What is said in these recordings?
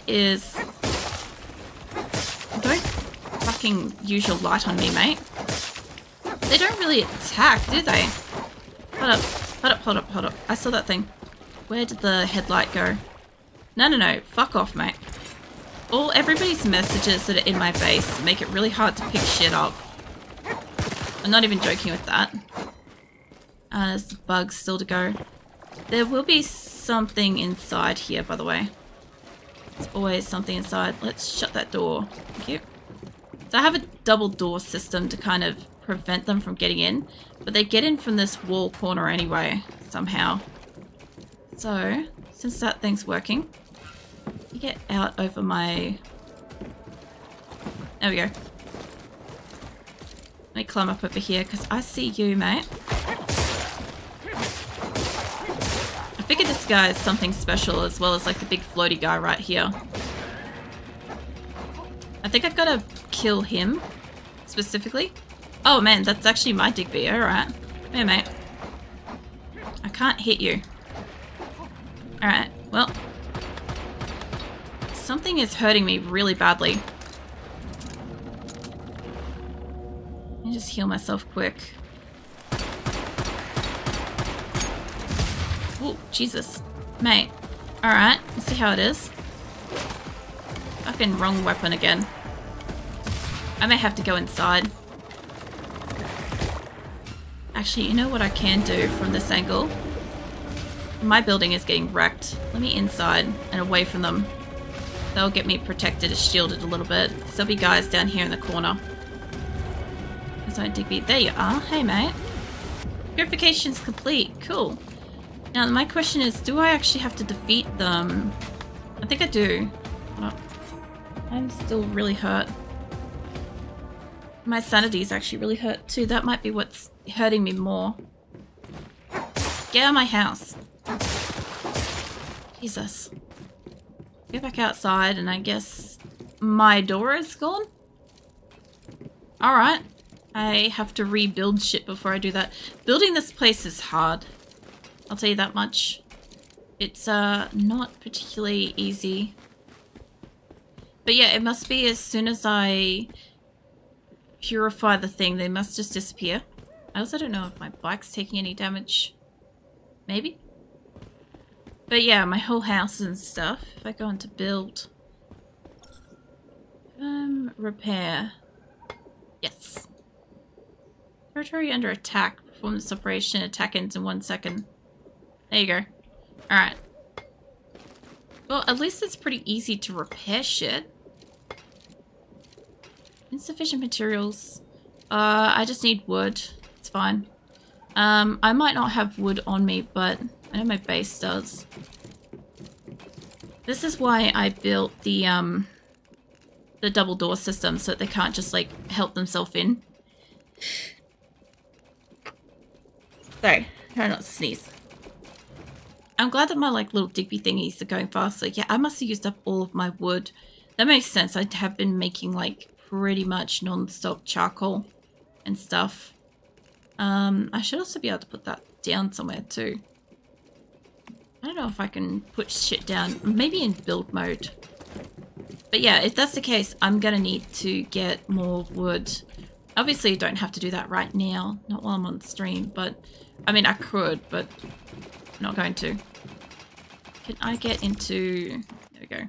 is... Don't fucking use your light on me, mate. They don't really attack, do they? Hold up, hold up, hold up, hold up. I saw that thing. Where did the headlight go? No, no, no. Fuck off, mate. Everybody's messages that are in my base make it really hard to pick shit up. I'm not even joking with that. There's the bugs still to go. There will be something inside here, by the way. There's always something inside. Let's shut that door. Thank you. So I have a double door system to kind of prevent them from getting in. But they get in from this wall corner anyway, somehow. So, since that thing's working, you get out over my... There we go. Let me climb up over here, because I see you, mate. I figured this guy is something special, as well as like the big floaty guy right here. I think I've got to kill him, specifically. Oh man, that's actually my Digby, alright. Here, mate. I can't hit you. Alright, well. Something is hurting me really badly. Let me just heal myself quick. Oh, Jesus. Mate. Alright, let's see how it is. Fucking wrong weapon again. I may have to go inside. Actually, you know what I can do from this angle? My building is getting wrecked. Let me inside and away from them. They'll get me protected, shielded a little bit. Because there'll be guys down here in the corner. There's no Digby. There you are. Hey, mate. Purification's complete. Cool. Now, my question is, do I actually have to defeat them? I think I do. Oh, I'm still really hurt. My sanity's actually really hurt too. That might be what's hurting me more. Get out of my house. Jesus. Go back outside and I guess my door is gone? Alright. I have to rebuild shit before I do that. Building this place is hard. I'll tell you that much. It's not particularly easy. But yeah, it must be as soon as I purify the thing, they must just disappear. I also don't know if my bike's taking any damage. Maybe? But yeah, my whole house and stuff. If I go into build. Repair. Yes. Territory under attack. Perform this operation. Attack ends in 1 second. There you go. Alright. Well, at least it's pretty easy to repair shit. Insufficient materials. I just need wood. It's fine. I might not have wood on me, but I know my base does. This is why I built the double door system, so that they can't just like help themselves in. Sorry, try not to sneeze. I'm glad that my like little Digby thingies are going faster. Yeah, I must have used up all of my wood. That makes sense. I have been making like pretty much non-stop charcoal and stuff. I should also be able to put that down somewhere too. I don't know if I can put shit down. Maybe in build mode. But yeah, if that's the case, I'm gonna need to get more wood. Obviously, you don't have to do that right now. Not while I'm on stream, but... I mean, I could, but I'm not going to. Can I get into... There we go.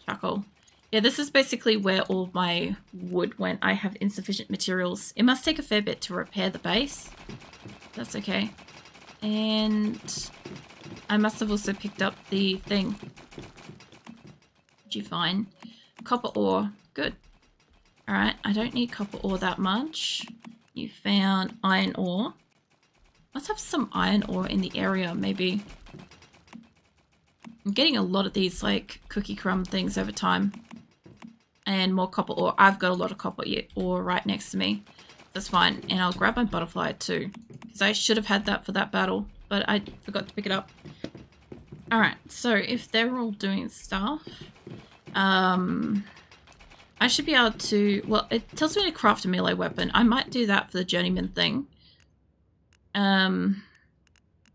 Charcoal. Yeah, this is basically where all of my wood went. I have insufficient materials. It must take a fair bit to repair the base. That's okay. And I must have also picked up the thing. Did you find? Copper ore. Good. Alright, I don't need copper ore that much. You found iron ore. Must have some iron ore in the area, maybe. I'm getting a lot of these, like, cookie crumb things over time. And more copper ore. I've got a lot of copper ore right next to me. That's fine. And I'll grab my butterfly too. Because I should have had that for that battle. But I forgot to pick it up. Alright, so if they're all doing stuff... I should be able to... Well, it tells me to craft a melee weapon. I might do that for the journeyman thing.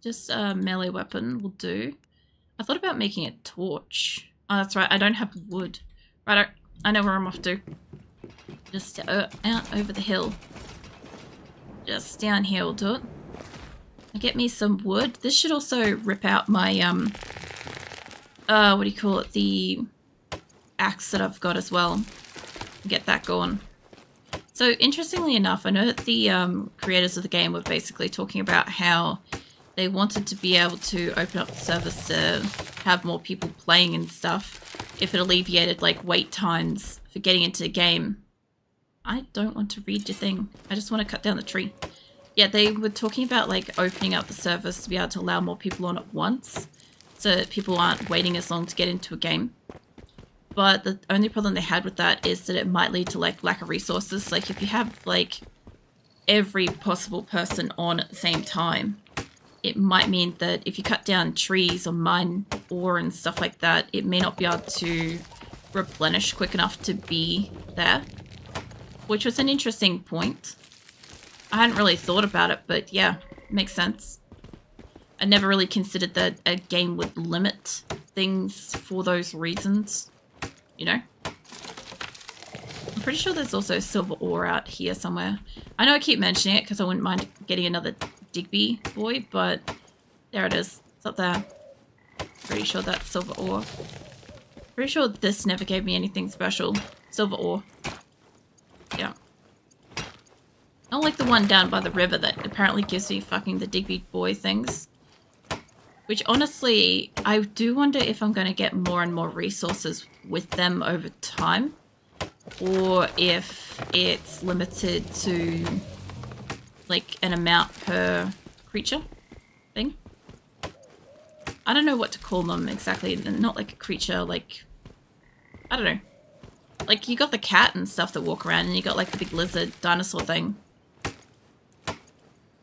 Just a melee weapon will do. I thought about making a torch. Oh, that's right. I don't have wood. Right, I know where I'm off to. Just out over the hill. Just down here we'll do it. I'll get me some wood. This should also rip out my, what do you call it? The axe that I've got as well. Get that going. So, interestingly enough, I know that the creators of the game were basically talking about how they wanted to be able to open up the servers to have more people playing and stuff if it alleviated, like, wait times for getting into the game. I don't want to read your thing. I just want to cut down the tree. Yeah, they were talking about, like, opening up the servers to be able to allow more people on at once so that people aren't waiting as long to get into a game. But the only problem they had with that is that it might lead to, like, lack of resources. Like, if you have, like, every possible person on at the same time, it might mean that if you cut down trees or mine ore and stuff like that, it may not be able to replenish quick enough to be there. Which was an interesting point. I hadn't really thought about it, but yeah, makes sense. I never really considered that a game would limit things for those reasons, you know? I'm pretty sure there's also silver ore out here somewhere. I know I keep mentioning it because I wouldn't mind getting another Digby boy, but there it is. It's up there. Pretty sure that's silver ore. Pretty sure this never gave me anything special. Silver ore. Yeah. Not like the one down by the river that apparently gives me fucking the Digby boy things. Which honestly, I do wonder if I'm going to get more and more resources with them over time. Or if it's limited to like an amount per creature thing. I don't know what to call them exactly. Not like a creature, like, I don't know. Like, you got the cat and stuff that walk around, and you got, like, the big lizard dinosaur thing.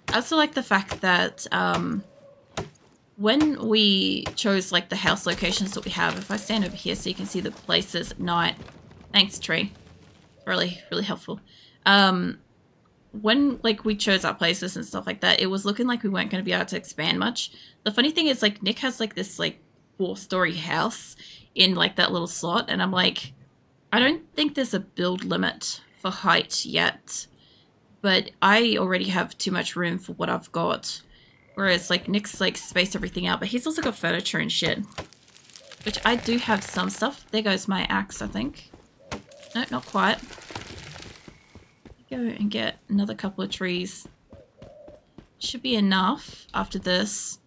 I also like the fact that, when we chose, like, the house locations that we have, if I stand over here so you can see the places at night. Thanks, tree. Really, really helpful. When, like, we chose our places and stuff like that, it was looking like we weren't going to be able to expand much. The funny thing is, like, Nick has, like, this, like, 4-story house in, like, that little slot, and I'm like, I don't think there's a build limit for height yet, but I already have too much room for what I've got. Whereas, like, Nick's, like, spaced everything out, but he's also got furniture and shit. Which I do have some stuff. There goes my axe, I think. No, not quite. Go and get another couple of trees. Should be enough after this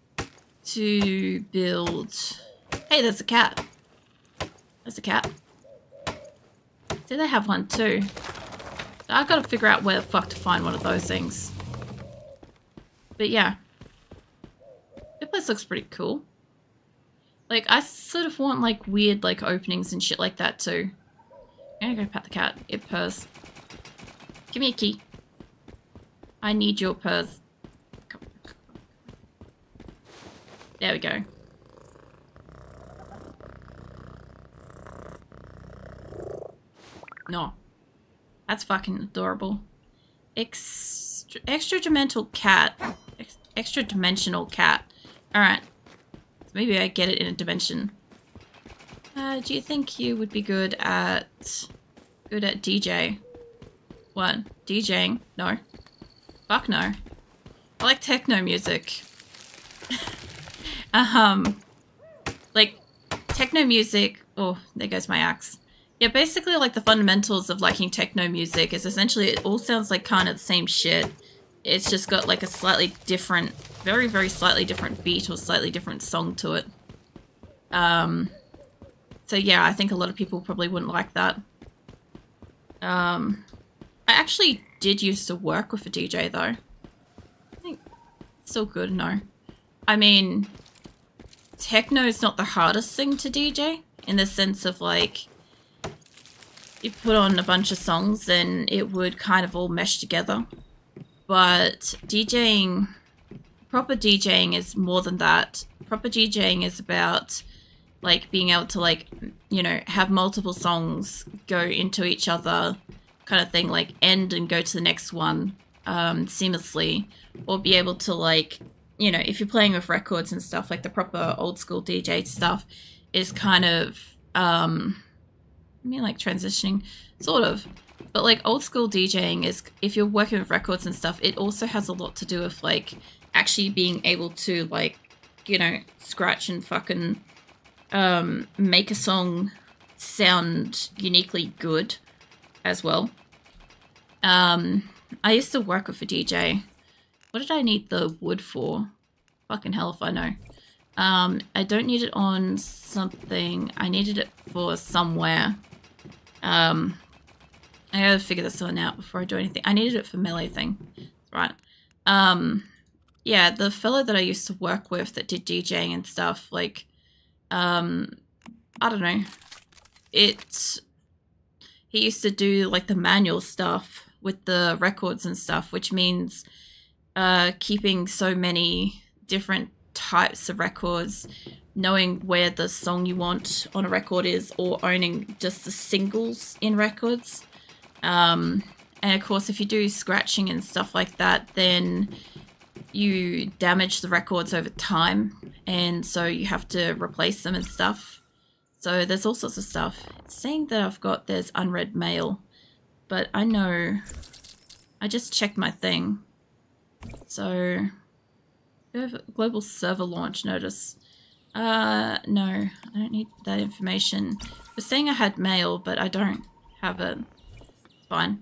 to build... Hey, there's a cat. There's a cat. See, they have one too. I've got to figure out where the fuck to find one of those things. But yeah. This place looks pretty cool. Like, I sort of want, like, weird, like, openings and shit like that too. I'm gonna go pat the cat. It purrs. Give me a key. I need your purrs. There we go. No. That's fucking adorable. Extra-dimensional cat. Extra-dimensional cat. Alright. Maybe I get it in a dimension. Do you think you would be good at DJ? What? DJing? No. Fuck no. I like techno music. Like, techno music... Oh, there goes my axe. Yeah, basically, like, the fundamentals of liking techno music is essentially it all sounds like kind of the same shit. It's just got, like, a slightly different, very, very slightly different beat or slightly different song to it. So yeah, I think a lot of people probably wouldn't like that. I actually did used to work with a DJ, though. I think it's still good, no. I mean, techno is not the hardest thing to DJ, in the sense of, like, you put on a bunch of songs and it would kind of all mesh together. But DJing, proper DJing is more than that. Proper DJing is about, like, being able to, like, you know, have multiple songs go into each other kind of thing, like, end and go to the next one seamlessly. Or be able to, like, you know, if you're playing with records and stuff, like the proper old school DJ stuff is kind of I mean, like transitioning, sort of. But like old school DJing is, if you're working with records and stuff, it also has a lot to do with like actually being able to like, you know, scratch and fucking make a song sound uniquely good as well. I used to work with a DJ. What did I need the wood for? Fucking hell if I know. I don't need it on something. I needed it for somewhere. I gotta figure this one out before I do anything. I needed it for melee thing. Right. Yeah, the fellow that I used to work with that did DJing and stuff, like, I don't know. He used to do, like, the manual stuff with the records and stuff, which means keeping so many different types of records, knowing where the song you want on a record is, or owning just the singles in records. And of course, if you do scratching and stuff like that, then you damage the records over time, and so you have to replace them and stuff. So there's all sorts of stuff. It's saying that I've got, there's unread mail, but I know, I just checked my thing. So, global server launch notice. No, I don't need that information. It's saying I had mail, but I don't have it. Fine.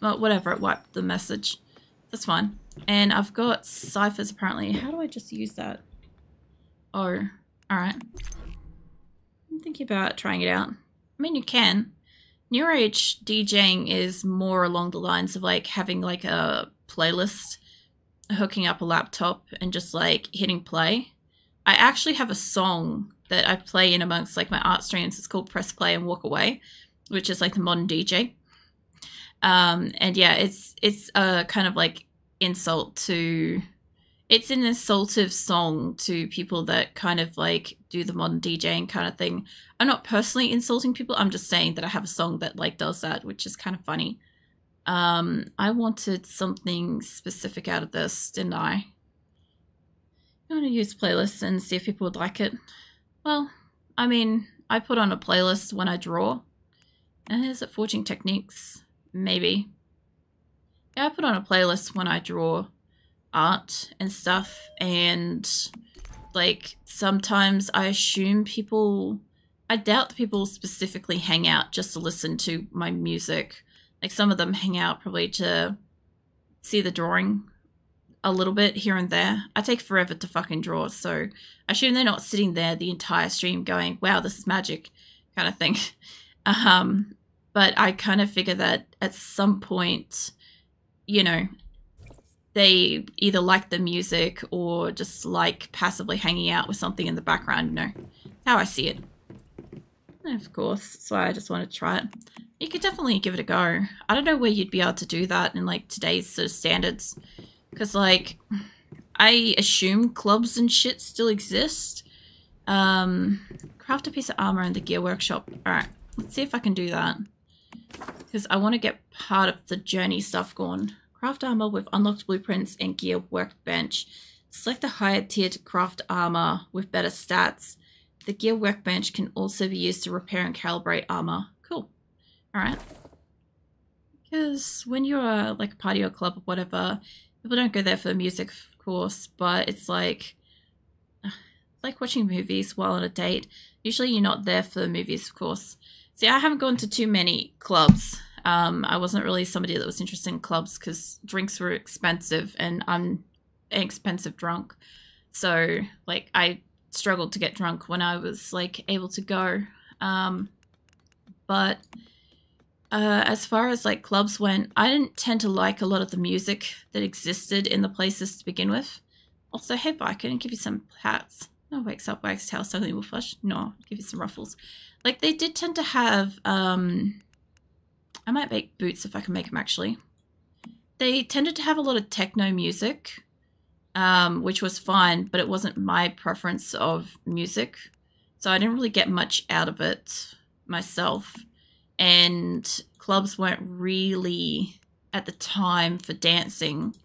Well, whatever, it wiped the message. That's fine. And I've got ciphers apparently. How do I just use that? Oh, alright. I'm thinking about trying it out. I mean, you can. New Age DJing is more along the lines of like having like a playlist, hooking up a laptop and just like hitting play. I actually have a song that I play in amongst like my art streams. It's called Press Play and Walk Away, which is like the modern DJ. And yeah, it's a kind of like insult to, it's an insultive song to people that kind of like do the modern DJing kind of thing. I'm not personally insulting people. I'm just saying that I have a song that like does that, which is kind of funny. I wanted something specific out of this, didn't I? I'm going to use playlists and see if people would like it. Well, I mean, I put on a playlist when I draw. And is it Forging Techniques? Maybe. Yeah, I put on a playlist when I draw art and stuff, and like sometimes I assume people, I doubt people specifically hang out just to listen to my music. Like some of them hang out probably to see the drawing a little bit here and there. I take forever to fucking draw, so I assume they're not sitting there the entire stream going, wow, this is magic kind of thing. But I kind of figure that at some point, you know, they either like the music or just like passively hanging out with something in the background, you know. That's how I see it. And of course, that's why I just wanted to try it. You could definitely give it a go. I don't know where you'd be able to do that in like today's sort of standards. Because like, I assume clubs and shit still exist. Craft a piece of armor in the gear workshop. Alright, let's see if I can do that. Because I want to get part of the journey stuff going. Craft armor with unlocked blueprints and gear workbench. Select a higher tiered craft armor with better stats. The gear workbench can also be used to repair and calibrate armor. Cool. Alright. Because when you're like a party or club or whatever, people don't go there for the music, of course, but it's like watching movies while on a date. Usually you're not there for the movies, of course. See, I haven't gone to too many clubs. I wasn't really somebody that was interested in clubs because drinks were expensive and I'm an expensive drunk. So, like, I struggled to get drunk when I was, like, able to go. But as far as, like, clubs went, I didn't tend to like a lot of the music that existed in the places to begin with. Also, hey, Bike, I didn't give you some hats. No, wakes up, wags tail, suddenly will flush. No, I'll give you some ruffles. Like, they did tend to have, I might make boots if I can make them, actually. They tended to have a lot of techno music, which was fine, but it wasn't my preference of music. So I didn't really get much out of it myself. And clubs weren't really, at the time, for dancing.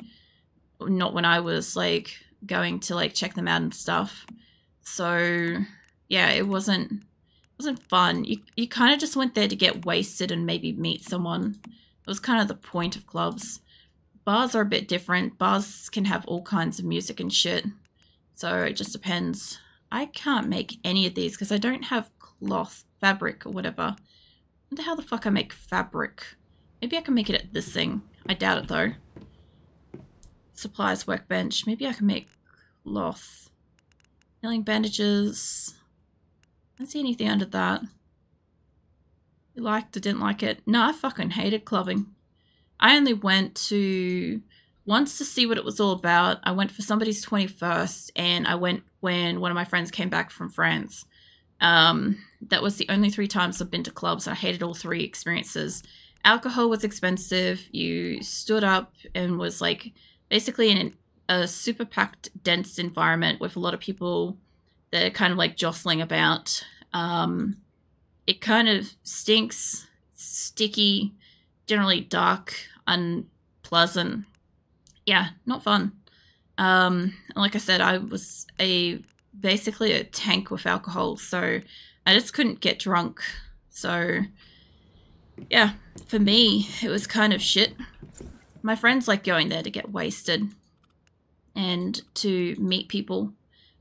Not when I was, like, going to, like, check them out and stuff. So, yeah, it wasn't wasn't fun. You kind of just went there to get wasted and maybe meet someone. It was kind of the point of clubs. Bars are a bit different. Bars can have all kinds of music and shit. So it just depends. I can't make any of these because I don't have cloth, fabric, or whatever. I wonder how the fuck I make fabric. Maybe I can make it at this thing. I doubt it though. Supplies workbench. Maybe I can make cloth. Healing bandages. I don't see anything under that. You liked or didn't like it? No, I fucking hated clubbing. I only went to once to see what it was all about. I went for somebody's 21st, and I went when one of my friends came back from France. That was the only 3 times I've been to clubs, and I hated all 3 experiences. Alcohol was expensive. You stood up and was like basically in a super packed, dense environment with a lot of people that are kind of like jostling about. It kind of stinks, sticky, generally dark, unpleasant. Yeah, not fun. Like I said, I was basically a tank with alcohol, so I just couldn't get drunk. So yeah, for me, it was kind of shit. My friends like going there to get wasted and to meet people.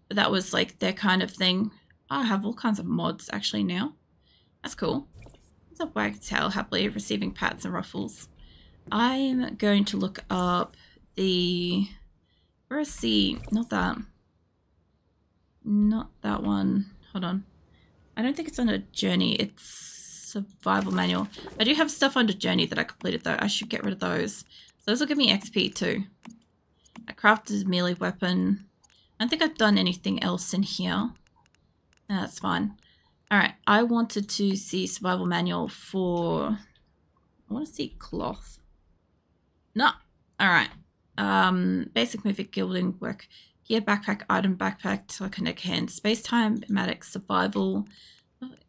But that was like their kind of thing. I have all kinds of mods actually now. That's cool. It's a wagtail happily receiving pats and ruffles. I'm going to look up the... Where is the... Not that. Not that one. Hold on. I don't think it's under Journey. It's Survival Manual. I do have stuff under Journey that I completed though. I should get rid of those. So those will give me XP too. I crafted a melee weapon. I don't think I've done anything else in here. No, that's fine. Alright, I wanted to see Survival Manual for... I want to see cloth. No. Alright. Basic moving, gilding, work. Gear, backpack, item, backpack, telekinetic hand, space-time, matic, survival,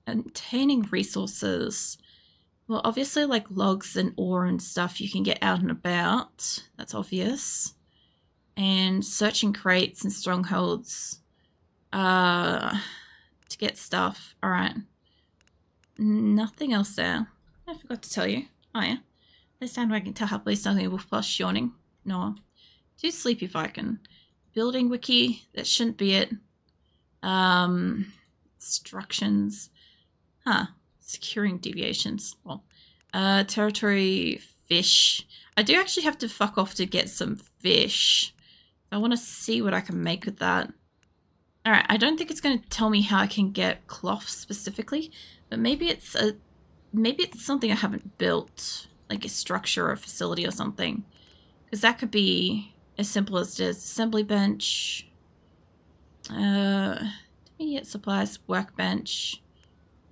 obtaining resources. Well, obviously, like logs and ore and stuff you can get out and about. That's obvious. And searching crates and strongholds to get stuff. Alright. Nothing else there. I forgot to tell you. Oh, yeah. This sandwagon tell happily snuggling wolf plus yawning. No. Too sleepy Viking. Building wiki. That shouldn't be it. Instructions. Huh. Securing deviations. Well. Territory fish. I do actually have to fuck off to get some fish. I want to see what I can make with that. Alright, I don't think it's going to tell me how I can get cloth specifically, but maybe it's something I haven't built, like a structure or a facility or something. Because that could be as simple as just assembly bench, intermediate supplies, workbench,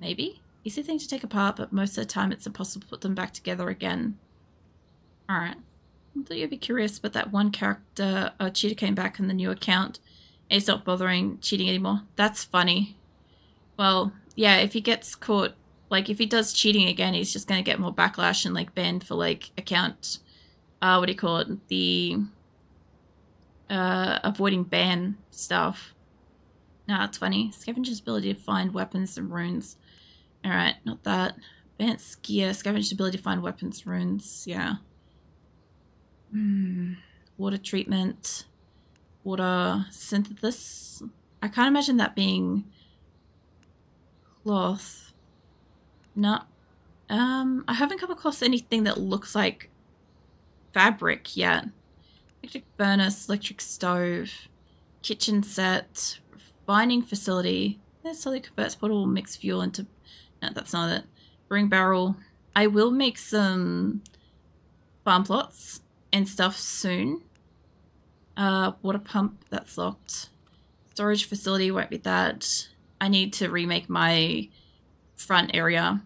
maybe. Easy thing to take apart, but most of the time it's impossible to put them back together again. Alright. I thought you'd be curious, but that one character, cheater came back in the new account. And he's not bothering cheating anymore. That's funny. Well, yeah, if he gets caught, like if he does cheating again, he's just going to get more backlash and like banned for like account, what do you call it? The avoiding ban stuff. Nah, it's funny. Scavenger's ability to find weapons and runes. Alright, not that. Advanced gear, scavenger's ability to find weapons, runes, yeah. Water treatment, water synthesis. I can't imagine that being cloth. No. I haven't come across anything that looks like fabric yet. Electric furnace, electric stove, kitchen set, refining facility. That slowly converts portable mixed fuel into... No, that's not it. Brewing barrel. I will make some farm plots and stuff soon. Water pump, that's locked. Storage facility, won't be that. I need to remake my front area.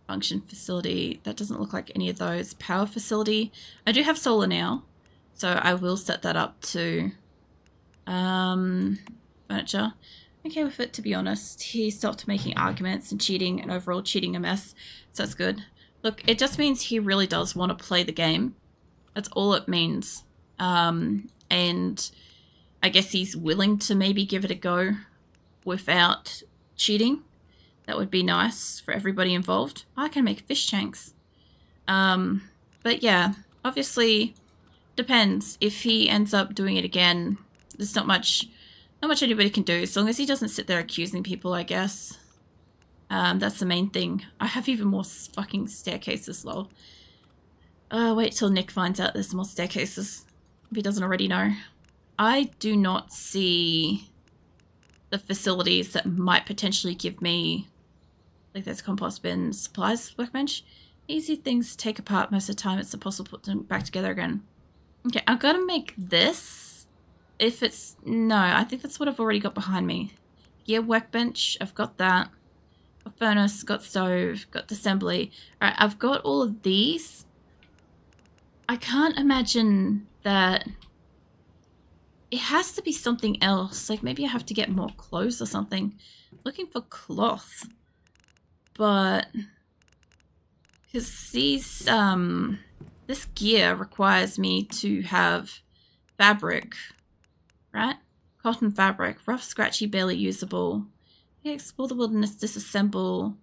Function facility, that doesn't look like any of those. Power facility, I do have solar now, so I will set that up too. Furniture, okay with it, to be honest. He stopped making arguments and cheating, and overall cheating a mess, so that's good. Look, it just means he really does want to play the game. That's all it means. And I guess he's willing to maybe give it a go without cheating. That would be nice for everybody involved. I can make fish tanks. But yeah, obviously depends. If he ends up doing it again, there's not much anybody can do, as long as he doesn't sit there accusing people, I guess. That's the main thing. I have even more fucking staircases, lol. Wait till Nick finds out there's more staircases, if he doesn't already know. I do not see the facilities that might potentially give me, like there's compost bins, supplies, workbench. Easy things to take apart. Most of the time it's impossible to put them back together again. Okay, I've got to make this. If it's, no, I think that's what I've already got behind me. Yeah, workbench, I've got that. Got furnace, got stove, got assembly. Alright, I've got all of these. I can't imagine that it has to be something else. Like maybe I have to get more clothes or something. Looking for cloth. But because these this gear requires me to have fabric, right? Cotton fabric, rough, scratchy, barely usable. Yeah, explore the wilderness, disassemble,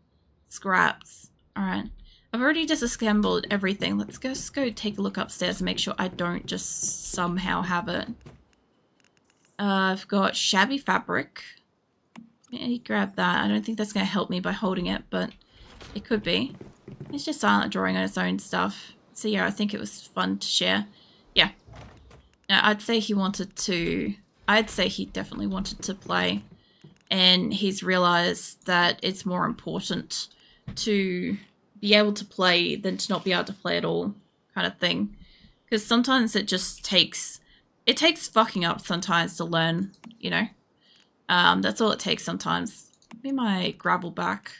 scraps. Alright. I've already disassembled everything. Let's just go take a look upstairs and make sure I don't just somehow have it. I've got shabby fabric. Yeah, grab that. I don't think that's going to help me by holding it, but it could be. It's just silent drawing on its own stuff. So yeah, I think it was fun to share. Yeah. Now, I'd say he definitely wanted to play. And he's realized that it's more important to be able to play than to not be able to play at all, kind of thing. Because sometimes it just takes fucking up sometimes to learn, you know. That's all it takes sometimes. Give me my gravel back.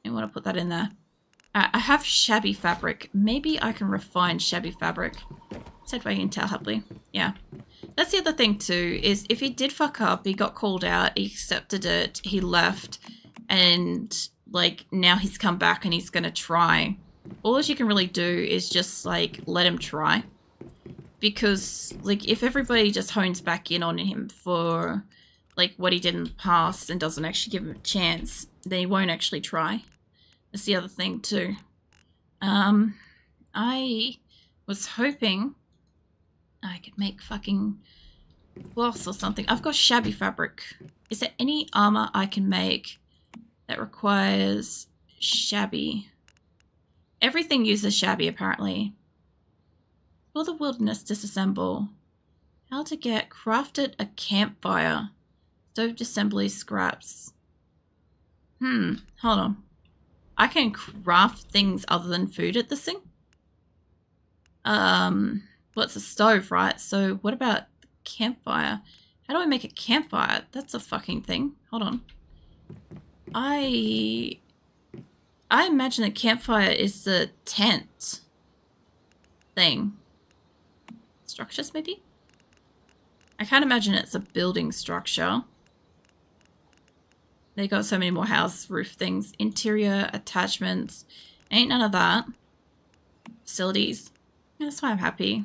I want to put that in there. I have shabby fabric. Maybe I can refine shabby fabric. Said by Intel happily. Yeah. That's the other thing too, is if he did fuck up, he got called out, he accepted it, he left, and like now he's come back and he's gonna try. All that you can really do is just like let him try. Because like if everybody just hones back in on him for like what he did in the past and doesn't actually give him a chance, then he won't actually try. That's the other thing too. I was hoping I could make fucking cloth or something. I've got shabby fabric. Is there any armor I can make that requires shabby? Everything uses shabby apparently. For the wilderness, disassemble. How to get crafted a campfire. Stove assembly scraps. Hold on. I can craft things other than food at this thing? Well, it's a stove, right? So what about campfire? How do I make a campfire? That's a fucking thing. Hold on. I imagine a campfire is the tent thing. Structures, maybe? I can't imagine it's a building structure. They got so many more house roof things. Interior attachments. Ain't none of that. Facilities. Yeah, that's why I'm happy.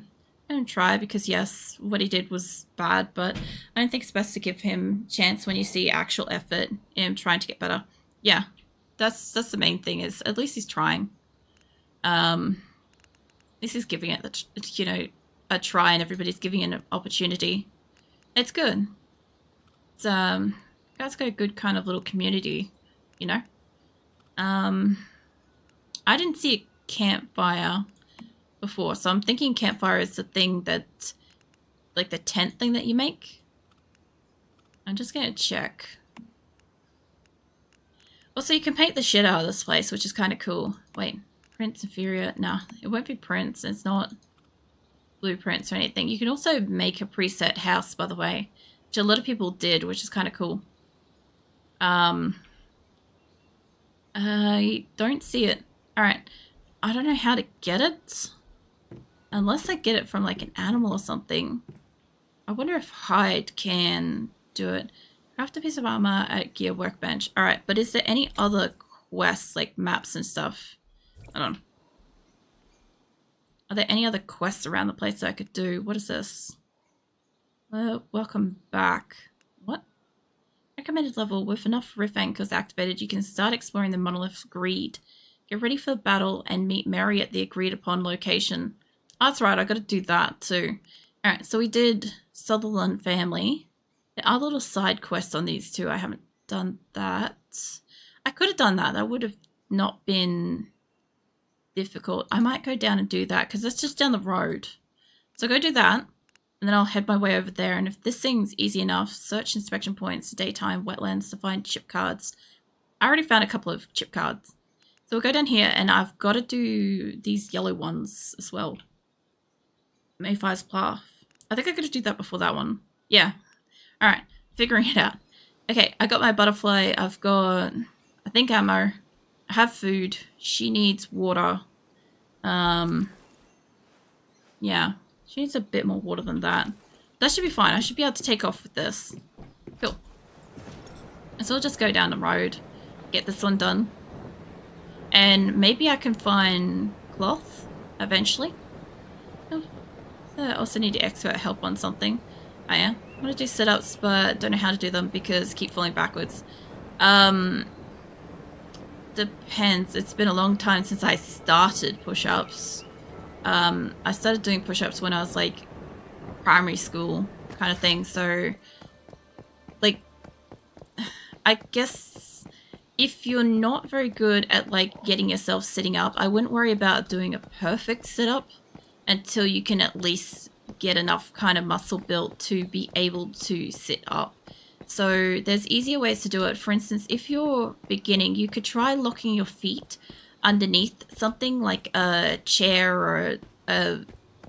I didn't try because yes, what he did was bad, but I don't think it's best to give him a chance when you see actual effort in him trying to get better. Yeah, that's the main thing, is at least he's trying. This is giving it, you know, a try, and everybody's giving it an opportunity. It's good. It's you guys got a good kind of little community, you know. I didn't see a campfire before, so I'm thinking campfire is the thing that, like the tent thing that you make. I'm just gonna check. Also, you can paint the shit out of this place, which is kind of cool. Wait, prints inferior? Nah, it won't be prints. It's not blueprints or anything. You can also make a preset house, by the way, which a lot of people did, which is kind of cool. I don't see it. All right, I don't know how to get it. Unless I get it from like an animal or something. I wonder if hide can do it. Craft a piece of armor at gear workbench. Alright, but is there any other quests, like maps and stuff? Hold on. Are there any other quests around the place that I could do? What is this? Welcome back. What? Recommended level. With enough rift anchors activated, you can start exploring the monolith's greed. Get ready for battle and meet Mary at the agreed upon location. Oh, that's right, I gotta do that too. Alright, so we did Sutherland family. There are little side quests on these two. I haven't done that. I could have done that. That would have not been difficult. I might go down and do that because it's just down the road. So go do that, and then I'll head my way over there. And if this thing's easy enough, search inspection points, daytime, wetlands to find chip cards. I already found a couple of chip cards. So we'll go down here, and I've got to do these yellow ones as well. Mayfire's Path. I think I got to do that before that one. Yeah. Alright, figuring it out. Okay, I got my butterfly. I've got, I think, ammo. I have food. She needs water. Yeah. She needs a bit more water than that. That should be fine. I should be able to take off with this. Cool. And so I'll just go down the road. Get this one done. And maybe I can find cloth eventually. Oh, so I also need expert help on something. Oh yeah. I want to do sit-ups, but don't know how to do them because I keep falling backwards. Depends. It's been a long time since I started push-ups. I started doing push-ups when I was like primary school kind of thing, so like I guess if you're not very good at like getting yourself sitting up, I wouldn't worry about doing a perfect sit-up until you can at least get enough kind of muscle built to be able to sit up. So there's easier ways to do it. For instance, if you're beginning, you could try locking your feet underneath something like a chair or a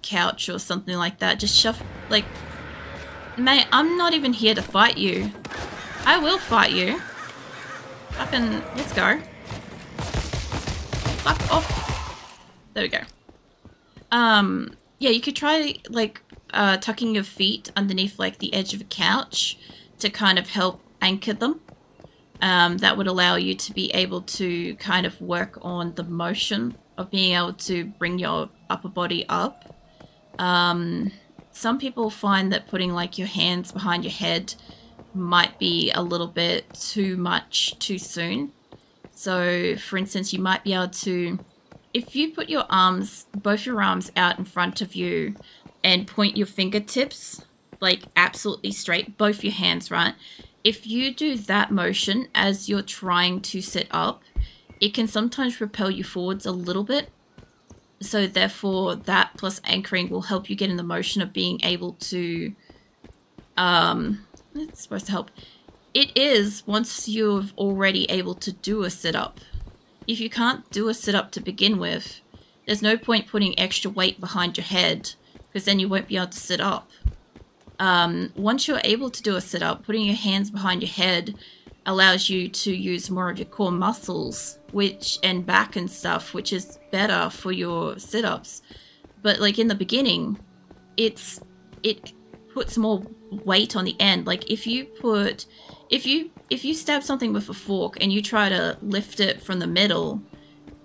couch or something like that. Just shove, like, mate, I'm not even here to fight you. I will fight you. Fucking, let's go. Fuck off. There we go. Yeah, you could try, like, tucking your feet underneath, like, the edge of a couch to kind of help anchor them. That would allow you to be able to kind of work on the motion of being able to bring your upper body up. Some people find that putting like your hands behind your head might be a little bit too much too soon. So for instance, you might be able to, if you put your arms, both your arms out in front of you and point your fingertips like absolutely straight, both your hands, right? If you do that motion as you're trying to sit up, it can sometimes propel you forwards a little bit. So therefore, that plus anchoring will help you get in the motion of being able to, it's supposed to help. It is once you've already able to do a sit-up. If you can't do a sit-up to begin with, there's no point putting extra weight behind your head because then you won't be able to sit up. Once you're able to do a sit-up, putting your hands behind your head allows you to use more of your core muscles, and back and stuff, which is better for your sit-ups. But like in the beginning, it puts more weight on the end. Like if you stab something with a fork and you try to lift it from the middle,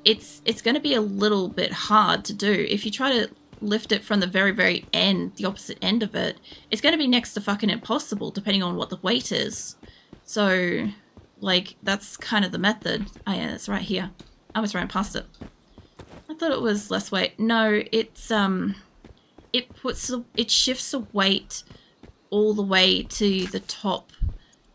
it's going to be a little bit hard to do. If you try to lift it from the very, very end, the opposite end of it, it's going to be next to fucking impossible depending on what the weight is. So, like, that's kind of the method. Oh yeah, it's right here. I almost ran past it. I thought it was less weight. No, it's, it shifts the weight all the way to the top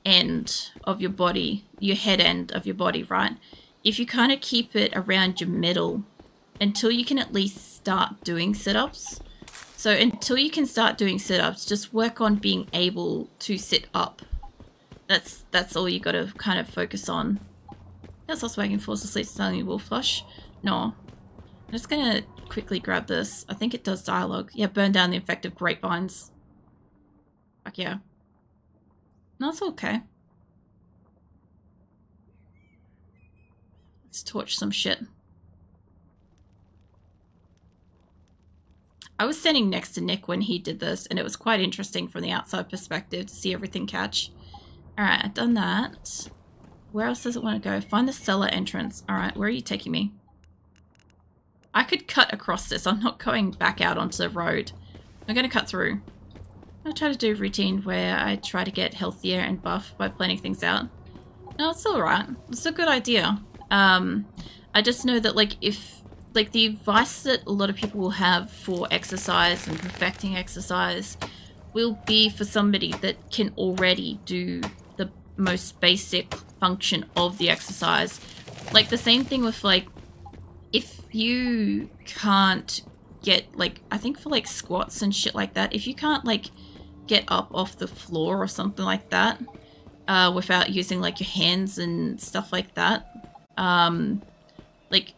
end of your body, your head end of your body, right? If you kind of keep it around your middle until you can at least start doing sit-ups. So until you can start doing sit-ups, just work on being able to sit up. That's all you got to kind of focus on. That's also working. Falls asleep suddenly will flush. No. I'm just going to quickly grab this. I think it does dialogue. Yeah, burn down the infected grapevines. Fuck yeah. No, it's okay. Let's torch some shit. I was standing next to Nick when he did this, and it was quite interesting from the outside perspective to see everything catch. Alright, I've done that. Where else does it want to go? Find the cellar entrance. Alright, where are you taking me? I could cut across this. I'm not going back out onto the road. I'm going to cut through. I'll try to do a routine where I try to get healthier and buff by planning things out. No, it's alright. It's a good idea. I just know that, like, if, like, the advice that a lot of people will have for exercise and perfecting exercise will be for somebody that can already do the most basic function of the exercise. Like, the same thing with, like, if you can't get, like, I think for, like, squats and shit like that, if you can't, like, get up off the floor or something like that, without using, like, your hands and stuff like that, like,